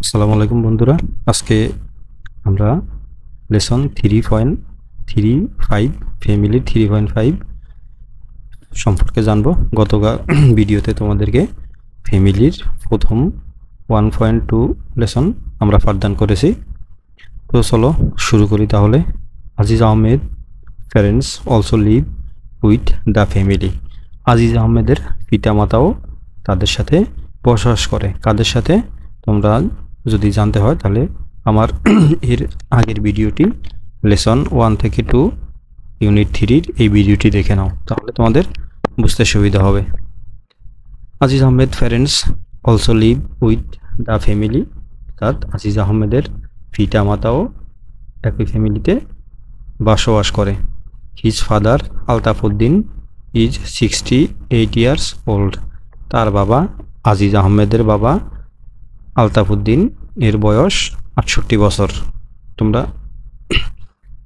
আসসালামু আলাইকুম বন্ধুরা, আজকে আমরা লেসন 3.35 ফ্যামিলি 3.5 সম্পর্কে জানবো। গত ভিডিওতে তোমাদেরকে ফ্যামিলির প্রথম 1.2 লেসন আমরা পাঠদান করেছি। তো চলো শুরু করি তাহলে। Aziz Ahmed parents also live with the family. Aziz আহমেদের পিতামাতাও তাদের সাথে বসবাস করে। কাদের সাথে? তোমরা যদি জানতে হয় তাহলে আমার এর আগের ভিডিওটি লেসন 1 থেকে 2 ইউনিট 3 এই ভিডিওটি দেখে নাও, তাহলে তোমাদের বুঝতে সুবিধা হবে। Aziz Ahmed parents also live with the family, অর্থাৎ আজিজ আহমেদের পিতামাতাও একই ফ্যামিলিতে বসবাস করে। His father Altafuddin is 68 years old. তার বাবা, আজিজ আহমেদের বাবা আলতাফউদ্দিন এর বয়স 68 বছর। তোমরা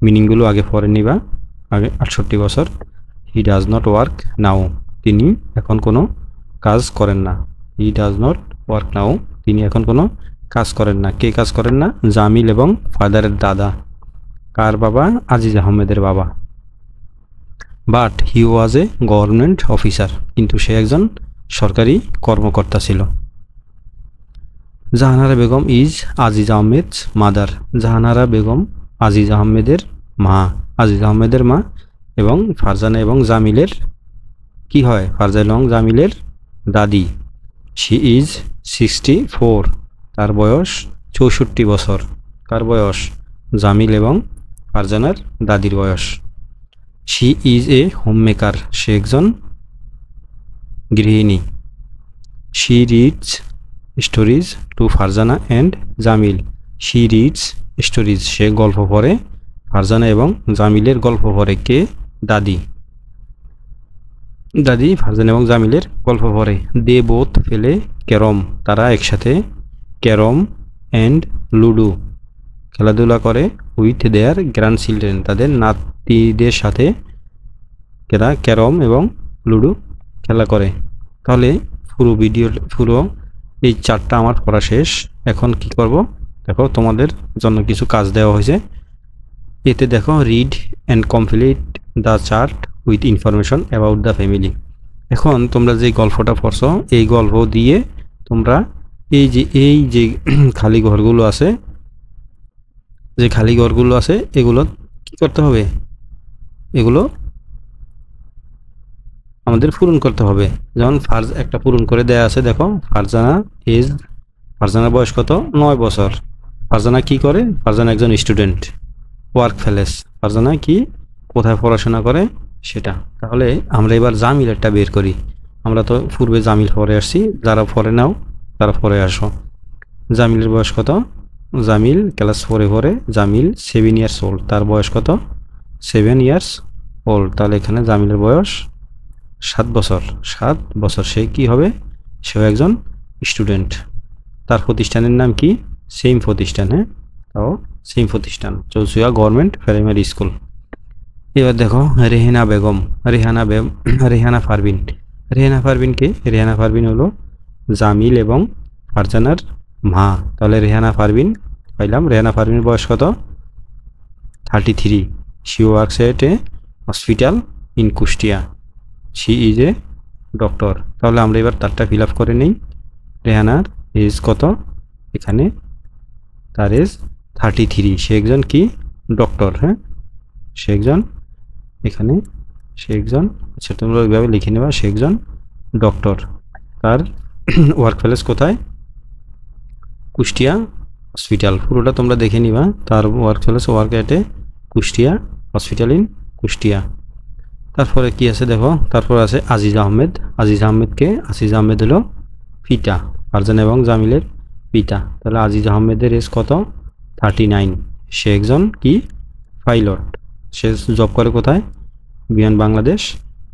মিনিংগুলো আগে পড়ে নিবা। আগে 68 বছর। হি ডাজ নট ওয়ার্ক নাও, তিনি এখন কোনো কাজ করেন না। হি ডাজ নট ওয়ার্ক নাও, তিনি এখন কোনো কাজ করেন না। কে কাজ করেন না? জামিল এবং ফাদারের দাদা। কার বাবা? আজিজ আহমেদের বাবা। But he was a government officer, কিন্তু সে একজন সরকারি কর্মকর্তা ছিল। Jahanara Begum is Aziz Ahmed's mother. জাহানারা বেগম আজিজ আহমেদের মা। আজিজ আহমেদের মা এবং ফারজানা এবং জামিলের কি হয়? ফারজানা এবং জামিলের দাদি। শি ইজ 64, তার বয়স 64 বছর। কার বয়স? জামিল এবং ফারজানার দাদির বয়স। She is a home maker, সে একজন গৃহিণী। She reads stories to Farzana and Jamil. She reads stories, সে গল্প পড়ে। ফারজানা এবং জামিলের গল্প পড়ে। কে? দাদি। দাদি ফারজানা এবং জামিলের গল্প পড়ে। দে বোথ প্লে ক্যারম, তারা একসাথে ক্যারম অ্যান্ড লুডো খেলাধুলা করে। উইথ দেয়ার গ্র্যান্ড চিলড্রেন, তাদের নাতিদের সাথে এরা ক্যারম এবং লুডো খেলা করে। তাহলে পুরো এই চারটা আমার পড়া শেষ। এখন কি করব? দেখো, তোমাদের জন্য কিছু কাজ দেওয়া হয়েছে। এতে দেখো, read and complete the chart with information about the family. এখন তোমরা যে গল্পটা পড়ছো, এই গল্প দিয়ে তোমরা এই যে খালি ঘরগুলো আছে, এগুলো কি করতে হবে? এগুলো আমাদের পূরণ করতে হবে। যেমন একটা পূরণ করে দেয়া আছে, দেখো, ফারজানার বয়স কত? 9 বছর। ফারজানা কি করে? ফারজানা একজন স্টুডেন্ট। ওয়ার্ক প্লেস, ফারজানা কি কোথায় পড়াশোনা করে সেটা। তাহলে আমরা এবার জামিলেরটা বের করি। আমরা তো পূর্বে জামিল পড়ে আসছি, যারা পড়ে নাও তারা পড়ে আসো। জামিলের বয়স কত? জামিল ক্লাস 4-এ পড়ে। জামিল 7 ইয়ার্স ওল্ড, তার বয়স কত? 7 ইয়ার্স ওল্ড। তাহলে এখানে জামিলের বয়স 7 বছর। 7 বছর সে কি হবে? সেও একজন স্টুডেন্ট। তার প্রতিষ্ঠানের নাম কি? সেম প্রতিষ্ঠান। হ্যাঁ, তাও সেম প্রতিষ্ঠান, চৌচুয়া গভর্নমেন্ট প্রাইমারি স্কুল। এবার দেখো, রেহানা বেগম, রেহানা পারভিন। রেহানা পারভিন কে? রেহানা পারভিন হলো জামিল এবং ফারজানার মা। তাহলে রেহানা পারভিন পাইলাম। রেহানা পারভিনের বয়স কত? 33। She works at a hospital in Kushtia. She is a doctor. তাহলে আমরা এবার তারটা ফিল আপ করে নিই। রেহানার এজ কত? এখানে তার এজ 33। সে একজন কি? ডক্টর। হ্যাঁ, সে একজন আচ্ছা, তোমরা ওইভাবে লিখে নেবা, সে একজন ডক্টর। তার ওয়ার্ক প্লেস কোথায়? কুষ্টিয়া হসপিটাল। পুরোটা তোমরা দেখে নিবা। তার work place, work at A Kushtia hospital in Kushtia. তারপরে কি আছে দেখো, তারপর আছে আজিজ আহমেদ। আজিজ আহমেদকে? আজিজ আহমেদ হলো পিতা, ফারজানা এবং জামিলের পিতা। তাহলে আজিজ আহমেদের এজ কত? 39। সে একজন কি? পাইলট। সে জব করে কোথায়? বিমান বাংলাদেশ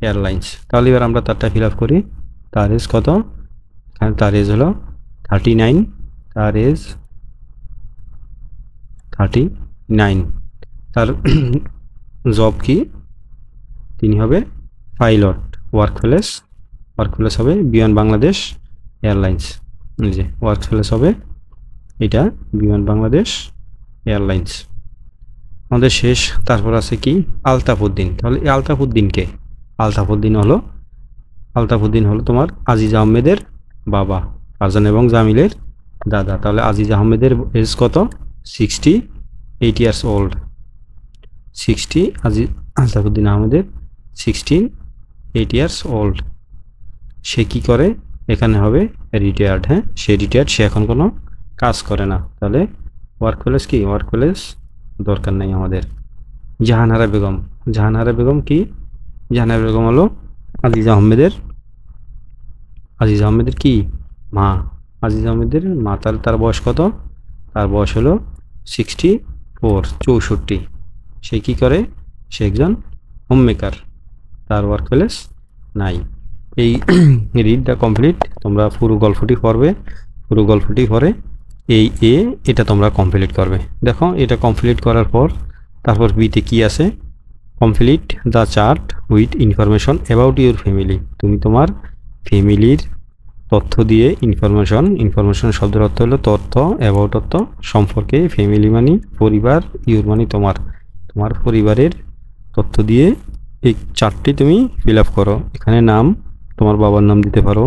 এয়ারলাইন্স। তাহলে এবার আমরা তারটা ফিল আপ করি। তার এজ কত? এখানে তার এজ হলো 39। তার এজ 39। তার জব কি? তিনি হবে পাইলট। ওয়ার্ক প্লেস হবে বিমান বাংলাদেশ এয়ারলাইন্স। যে ওয়ার্ক প্লেস হবে এটা বিমান বাংলাদেশ এয়ারলাইন্স আমাদের শেষ। তারপর আছে কি আলতাফ উদ্দিন। তাহলে এই আলতাফ উদ্দিন হলো তোমার আজিজ আহমেদের বাবা, ফারজান এবং জামিলের দাদা। তাহলে আজিজ আহমেদের এজ কত? 68 ইয়ার্স ওল্ড। আলতাফ উদ্দিন আহমেদের 68 ইয়ার্স ওল্ড। সে কি করে? এখানে হবে রিটায়ার্ড। হ্যাঁ, সে রিটায়ার্ড, সে এখন কোনো কাজ করে না। তাহলে ওয়ার্কপ্লেস কি? ওয়ার্কপ্লেস দরকার নেই আমাদের। জাহানারা বেগম কি? জাহানারা বেগম হলো আজিজ আহমেদের কি মা, আজিজ আহমেদের মা। তাহলে তার বয়স কত? তার বয়স হলো 64। সে কি করে? সে একজন হোম মেকার, তার ওয়ার্কপ্লেস নাই। এই রিড দ্য কমপ্লিট, তোমরা পুরো গল্পটি পড়ে এই এটা তোমরা কমপ্লিট করবে। দেখো এটা কমপ্লিট করার পর তারপর বিতে কি আছে? Complete the chart with information about your family. তুমি তোমার ফ্যামিলির তথ্য দিয়ে ইনফরমেশন শব্দের অর্থ হলো তথ্য, অ্যাবাউট অর্থ সম্পর্কে, ফ্যামিলি মানে পরিবার, ইউর মানে তোমার পরিবারের তথ্য দিয়ে এই চার্টটি তুমি ফিল আপ করো। এখানে নাম, তোমার বাবার নাম দিতে পারো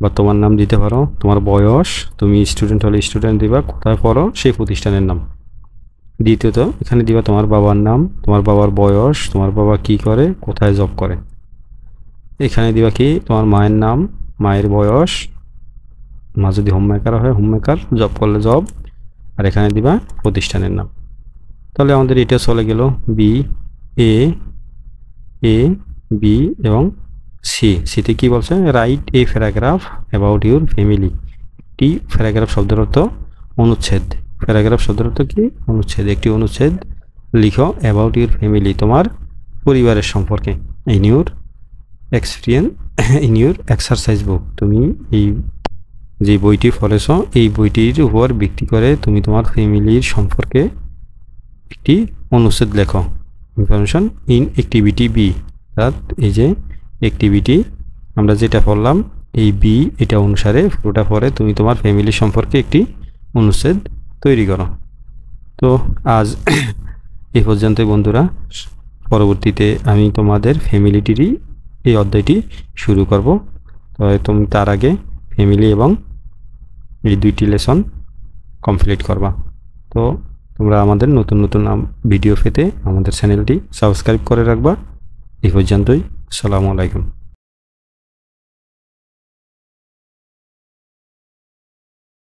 বা তোমার নাম দিতে পারো, তোমার বয়স, তুমি স্টুডেন্ট হলে স্টুডেন্ট দিবা, কোথায় পড়ো সেই প্রতিষ্ঠানের নাম। দ্বিতীয়ত এখানে দিবা তোমার বাবার নাম, তোমার বাবার বয়স, তোমার বাবা কি করে, কোথায় জব করে। এখানে দিবা কি? তোমার মায়ের নাম, মায়ের বয়স, মা যদি হোম মেকার হয় হোম মেকার, জব করলে জব, আর এখানে দিবা প্রতিষ্ঠানের নাম। তাহলে আমাদের এটা চলে গেল এ বি এবং সিতে কি বলছে? Write a paragraph about your family. একটি প্যারাগ্রাফ শব্দের অর্থ অনুচ্ছেদ। প্যারাগ্রাফ শব্দের অর্থ কি? অনুচ্ছেদ। একটি অনুচ্ছেদ লিখো অ্যাবাউট ইউর ফ্যামিলি, তোমার পরিবারের সম্পর্কে। ইন ইউর এক্সারসাইজ বুক, তুমি এই যে বইটি পড়েছ এই বইটির উপর ভিত্তি করে তুমি তোমার ফ্যামিলির সম্পর্কে একটি অনুচ্ছেদ লেখো। ইনফরমেশন ইন অ্যাক্টিভিটি বি, অর্থাৎ এই যে অ্যাক্টিভিটি আমরা যেটা পড়লাম এই বি এটা অনুসারে পুরোটা পরে তুমি তোমার ফ্যামিলি সম্পর্কে একটি অনুচ্ছেদ তৈরি করো। তো আজ এই পর্যন্তই বন্ধুরা। পরবর্তীতে আমি তোমাদের ফ্যামিলিটিরই এই অধ্যায়টি শুরু করব। তবে তুমি তার আগে ফ্যামিলি এবং এই দুইটি লেসন কমপ্লিট করবা। তো তোমরা আমাদের নতুন ভিডিও পেতে আমাদের চ্যানেলটি সাবস্ক্রাইব করে রাখবা। এই পর্যন্তই। আসসালামু আলাইকুম।